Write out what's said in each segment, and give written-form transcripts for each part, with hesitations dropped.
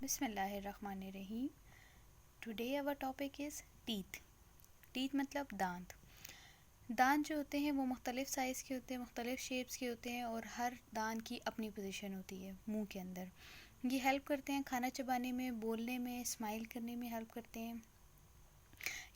बिस्मिल्लाहिर्रहमानिर्रहीम। Today our topic is teeth. Teeth मतलब दांत। दांत जो होते हैं वो मुख्तलिफ़ साइज़ के होते हैं, मुख्तलिफ़ शेप्स के होते हैं और हर दांत की अपनी पोजीशन होती है मुंह के अंदर। ये हेल्प करते हैं खाना चबाने में, बोलने में, स्माइल करने में हेल्प करते हैं।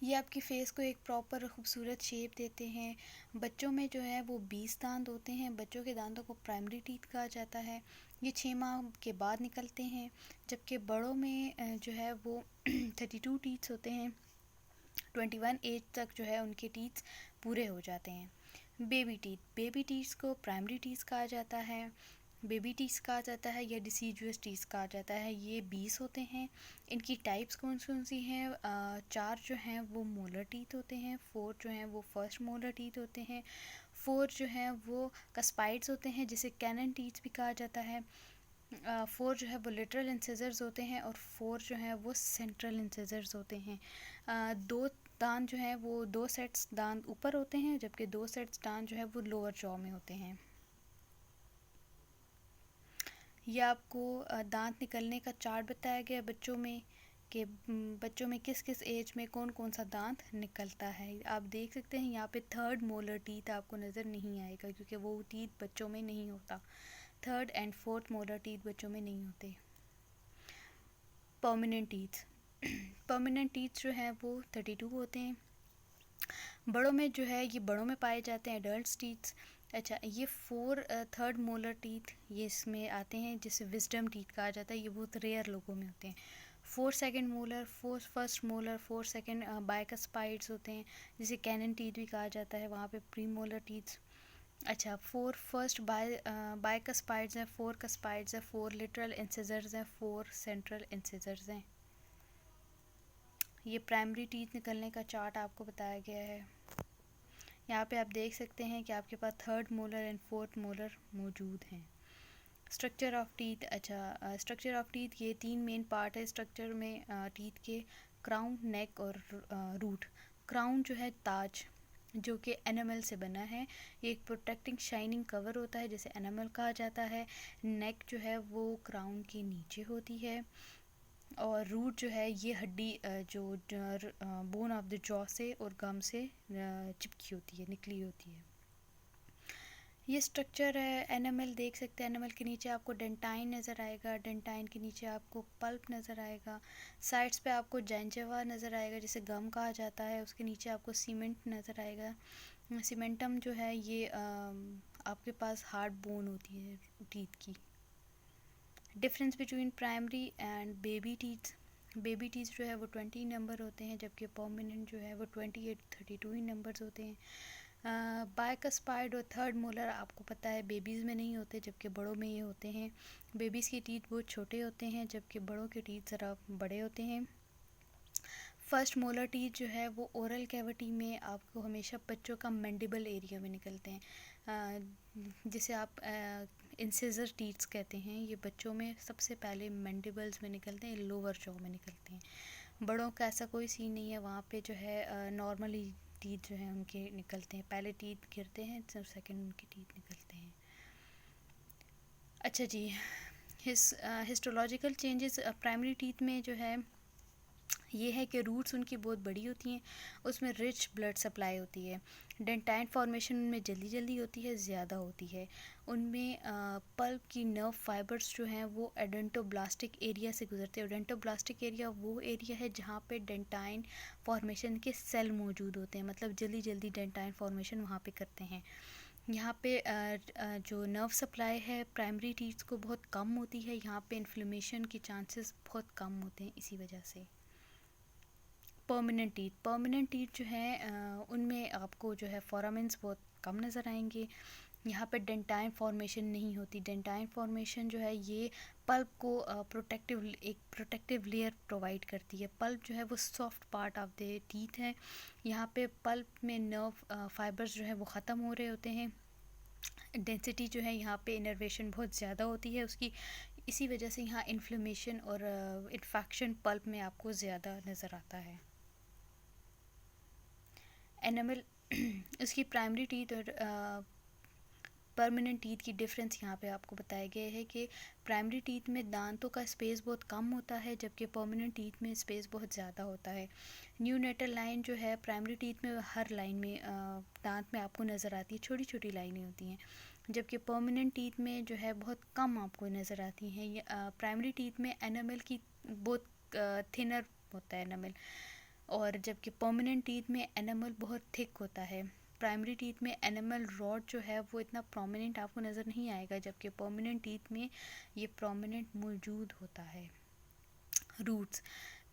ये आपकी फ़ेस को एक प्रॉपर खूबसूरत शेप देते हैं। बच्चों में जो है वो 20 दांत होते हैं। बच्चों के दांतों को प्राइमरी टीथ कहा जाता है। ये 6 माह के बाद निकलते हैं, जबकि बड़ों में जो है वो 32 टीथ्स होते हैं। 21 एज तक जो है उनके टीथ्स पूरे हो जाते हैं। बेबी टीथ्स को प्राइमरी टीथ्स कहा जाता है, बेबी टीथ कहा जाता है या डिसीजुअस टीथ कहा जाता है। ये 20 होते हैं। इनकी टाइप्स कौन कौन सी हैं? 4 जो हैं वो मोलर टीथ होते हैं, 4 जो हैं वो फर्स्ट मोलर टीथ होते हैं, 4 जो हैं वो कस्पाइड्स होते हैं जिसे कैनन टीथ भी कहा जाता है, 4 जो है वो लिटरल इंसिजर्स होते हैं और 4 जो हैं वो सेंट्रल इंसिजर्स होते हैं। 2 दांत जो हैं वो 2 सेट्स दांत ऊपर होते हैं, जबकि 2 सेट्स दांत जो है वो लोअर जॉ में होते हैं। ये आपको दांत निकलने का चार्ट बताया गया बच्चों में कि बच्चों में किस किस एज में कौन कौन सा दांत निकलता है। आप देख सकते हैं यहाँ पे थर्ड मोलर टीथ आपको नज़र नहीं आएगा क्योंकि वो टीथ बच्चों में नहीं होता। Third and fourth molar teeth बच्चों में नहीं होते। परमानेंट टीथ परमानेंट टीथ जो हैं वो 32 होते हैं। बड़ों में जो है ये बड़ों में पाए जाते हैं एडल्ट टीथ। अच्छा, ये 4 थर्ड मोलर टीथ ये इसमें आते हैं जिसे विजडम टीथ कहा जाता है। ये बहुत रेयर लोगों में होते हैं। 4 second molar, 4 first molar, 4 second bicuspids होते हैं जिसे कैनन टीथ भी कहा जाता है, वहाँ पे प्री मोलर टीथ। अच्छा, 4 फर्स्ट बाइकस्पाइड्स हैं, 4 कस्पाइड्स हैं, 4 लिटरल इंसिजर्स हैं, 4 सेंट्रल इंसिजर्स हैं। ये प्राइमरी टीथ निकलने का चार्ट आपको बताया गया है। यहाँ पे आप देख सकते हैं कि आपके पास third molar and fourth molar मौजूद हैं। Structure of teeth. अच्छा, स्ट्रक्चर ऑफ टीथ ये 3 मेन पार्ट है स्ट्रक्चर में टीथ के: क्राउन, नेक और रूट। क्राउन जो है ताज, जो कि एनामल से बना है। ये एक प्रोटेक्टिंग शाइनिंग कवर होता है जिसे एनामल कहा जाता है। नेक जो है वो क्राउन के नीचे होती है और रूट जो है ये हड्डी जो बोन ऑफ द जॉ से और गम से चिपकी होती है, निकली होती है। ये स्ट्रक्चर है। एनामल देख सकते हैं, एनामल के नीचे आपको डेंटाइन नज़र आएगा, डेंटाइन के नीचे आपको पल्प नज़र आएगा, साइड्स पे आपको जैंजेवा नज़र आएगा जिसे गम कहा जाता है, उसके नीचे आपको सीमेंट नज़र आएगा। सीमेंटम जो है ये आपके पास हार्ड बोन होती है टीथ की। Difference between primary and baby teeth. Baby teeth जो है वो 20 नंबर होते हैं, जबकि परमानेंट जो है वो 28 32 ही नंबर्स होते हैं। बाइकस्पाइड और थर्ड मोलर आपको पता है बेबीज़ में नहीं होते, जबकि बड़ों में ये होते हैं। बेबीज़ के टीथ बहुत छोटे होते हैं, जबकि बड़ों के टीथ ज़रा बड़े होते हैं। फर्स्ट मोलर टीथ जो है वो ओरल कैविटी में आपको हमेशा बच्चों का मैंडिबल एरिया में निकलते हैं, जिसे आप इंसिजर टीथ्स कहते हैं। ये बच्चों में सबसे पहले मैंडिबल्स में निकलते हैं, लोअर जॉ में निकलते हैं। बड़ों का ऐसा कोई सीन नहीं है, वहाँ पे जो है नॉर्मली टीथ जो हैं उनके निकलते हैं, पहले टीथ गिरते हैं तो सेकंड उनके टीथ निकलते हैं। अच्छा जी, हिस्टोलॉजिकल चेंजेस प्राइमरी टीथ में जो है ये है कि रूट्स उनकी बहुत बड़ी होती हैं, उसमें रिच ब्लड सप्लाई होती है। डेंटाइन फॉर्मेशन उनमें जल्दी जल्दी होती है, ज़्यादा होती है। उनमें पल्प की नर्व फाइबर्स जो हैं वो एडेंटोब्लास्टिक एरिया से गुजरते हैं। एडेंटोब्लास्टिक एरिया वो एरिया है जहाँ पे डेंटाइन फॉर्मेशन के सेल मौजूद होते हैं, मतलब जल्दी जल्दी डेंटाइन फॉर्मेशन वहाँ पे करते हैं। यहाँ पे जो नर्व सप्लाई है प्राइमरी टीथ को बहुत कम होती है, यहाँ पे इन्फ्लेमेशन के चांसेस बहुत कम होते हैं इसी वजह से। परमानेंट टीथ जो है उनमें आपको जो है फोरामेंस बहुत कम नज़र आएंगे। यहाँ पे डेंटाइन फॉर्मेशन नहीं होती। डेंटाइन फॉर्मेशन जो है ये पल्प को एक प्रोटेक्टिव लेयर प्रोवाइड करती है। पल्प जो है वो soft part of the teeth है। यहाँ पे पल्प में नर्व फाइबर्स जो है वो ख़त्म हो रहे होते हैं। डेंसिटी जो है यहाँ पे इनर्वेशन बहुत ज़्यादा होती है उसकी, इसी वजह से यहाँ इन्फ्लेमेशन और इन्फेक्शन पल्प में आपको ज़्यादा नज़र आता है। एनामल उसकी प्राइमरी टीथ और परमानेंट टीथ की डिफरेंस यहाँ पे आपको बताया गया है कि प्राइमरी टीथ में दांतों का स्पेस बहुत कम होता है, जबकि परमानेंट टीथ में स्पेस बहुत ज़्यादा होता है। न्यूनेटल लाइन जो है प्राइमरी टीथ में हर लाइन में दांत में आपको नज़र आती है, छोटी छोटी लाइनें होती हैं, जबकि परमानेंट टीथ में जो है बहुत कम आपको नज़र आती हैं। ये प्राइमरी टीथ में एनामल की बहुत थिनर होता है एनामल, और जबकि परमानेंट टीथ में एनामल बहुत थिक होता है। प्राइमरी टीथ में एनामल रॉड जो है वो इतना प्रोमिनेंट आपको नज़र नहीं आएगा, जबकि परमानेंट टीथ में ये प्रोमिनेंट मौजूद होता है। रूट्स,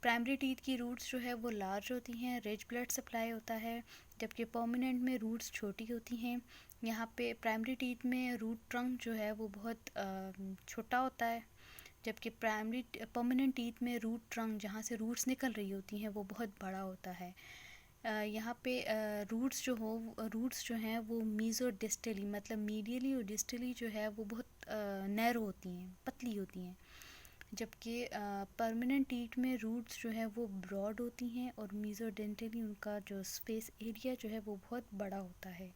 प्राइमरी टीथ की रूट्स जो है वो लार्ज होती हैं, रिच ब्लड सप्लाई होता है, जबकि परमानेंट में रूट्स छोटी होती हैं। यहाँ पे प्राइमरी टीथ में रूट ट्रंक जो है वो बहुत छोटा होता है, जबकि परमानेंट टीथ में रूट ट्रंक जहाँ से रूट्स निकल रही होती हैं वो बहुत बड़ा होता है। यहाँ पे रूट्स जो हैं वो मीज़ो डिस्टली मतलब मीडियली और डिस्टली जो है वो बहुत नैरो होती हैं, पतली होती हैं, जबकि परमानेंट टीथ में रूट्स जो है वो ब्रॉड होती हैं और मीज़ो डेंटली उनका जो स्पेस एरिया जो है वो बहुत बड़ा होता है।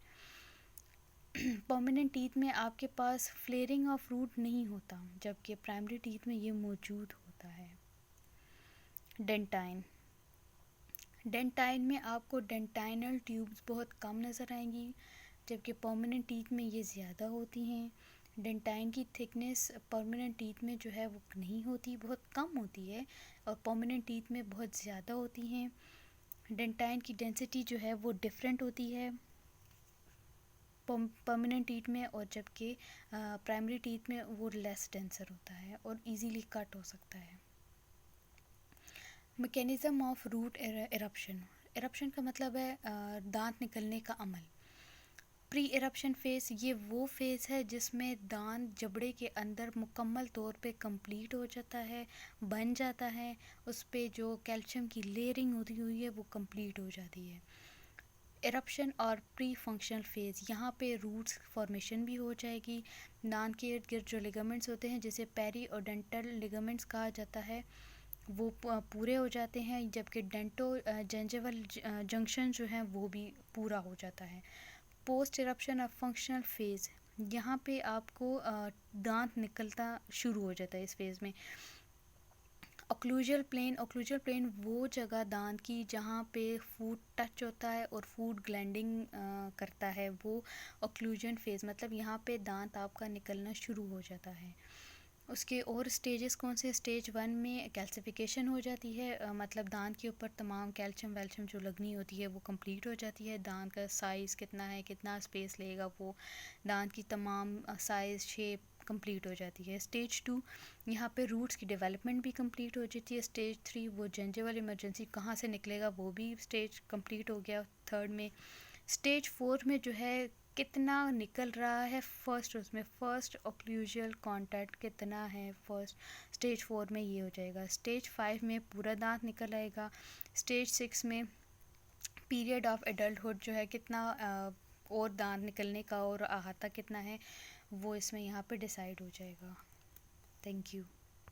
परमानेंट टीथ में आपके पास फ्लेयरिंग ऑफ रूट नहीं होता, जबकि प्राइमरी टीथ में ये मौजूद होता है। डेंटाइन, डेंटाइन में आपको डेंटाइनल ट्यूब्स बहुत कम नज़र आएंगी, जबकि परमानेंट टीथ में ये ज़्यादा होती हैं। डेंटाइन की थिकनेस परमानेंट टीथ में जो है वो नहीं होती, बहुत कम होती है, और परमानेंट टीथ में बहुत ज़्यादा होती हैं। डेंटाइन की डेंसिटी जो है वो डिफरेंट होती है परमानेंट टीथ में, और जबकि प्राइमरी टीथ में वो लेस डेंसर होता है और इजीली कट हो सकता है। Mechanism of root eruption, eruption का मतलब है दांत निकलने का अमल। प्री इरप्शन फेज़, ये वो फेज़ है जिसमें दांत जबड़े के अंदर मुकम्मल तौर पे कंप्लीट हो जाता है, बन जाता है, उस पे जो कैल्शियम की लेयरिंग होती हुई है वो कंप्लीट हो जाती है। इरप्शन और प्री फंक्शनल फेज़, यहाँ पे रूट्स फॉर्मेशन भी हो जाएगी, दांत के इर्द गिर्द जो लिगामेंट्स होते हैं जिसे पेरी और डेंटल लिगामेंट्स कहा जाता है वो पूरे हो जाते हैं, जबकि डेंटो जेंजिवल जंक्शन जो है वो भी पूरा हो जाता है। Post eruption of functional phase, यहाँ पे आपको दांत निकलता शुरू हो जाता है इस फेज़ में। ओक्लूजल प्लेन वो जगह दांत की जहाँ पे फूड टच होता है और फूड ग्लैंडिंग करता है, वो ओक्लूजन फेज़, मतलब यहाँ पे दांत आपका निकलना शुरू हो जाता है। उसके और स्टेजेस कौन से, स्टेज 1 में कैल्सिफिकेशन हो जाती है, मतलब दांत के ऊपर तमाम कैल्शियम वैल्शियम जो लगनी होती है वो कंप्लीट हो जाती है, दांत का साइज़ कितना है, कितना स्पेस लेगा, वो दांत की तमाम साइज़ शेप कंप्लीट हो जाती है। स्टेज 2, यहाँ पे रूट्स की डेवलपमेंट भी कंप्लीट हो जाती है। स्टेज 3, वो जेंजिवल इमरजेंसी कहाँ से निकलेगा वो भी स्टेज कंप्लीट हो गया थर्ड में। स्टेज 4 में जो है कितना निकल रहा है उसमें फर्स्ट ओक्लूजल कांटेक्ट कितना है फर्स्ट, स्टेज 4 में ये हो जाएगा। स्टेज 5 में पूरा दांत निकल आएगा। स्टेज 6 में पीरियड ऑफ एडल्टहुड जो है कितना और दांत निकलने का और अहाता कितना है वो इसमें यहाँ पे डिसाइड हो जाएगा। Thank you.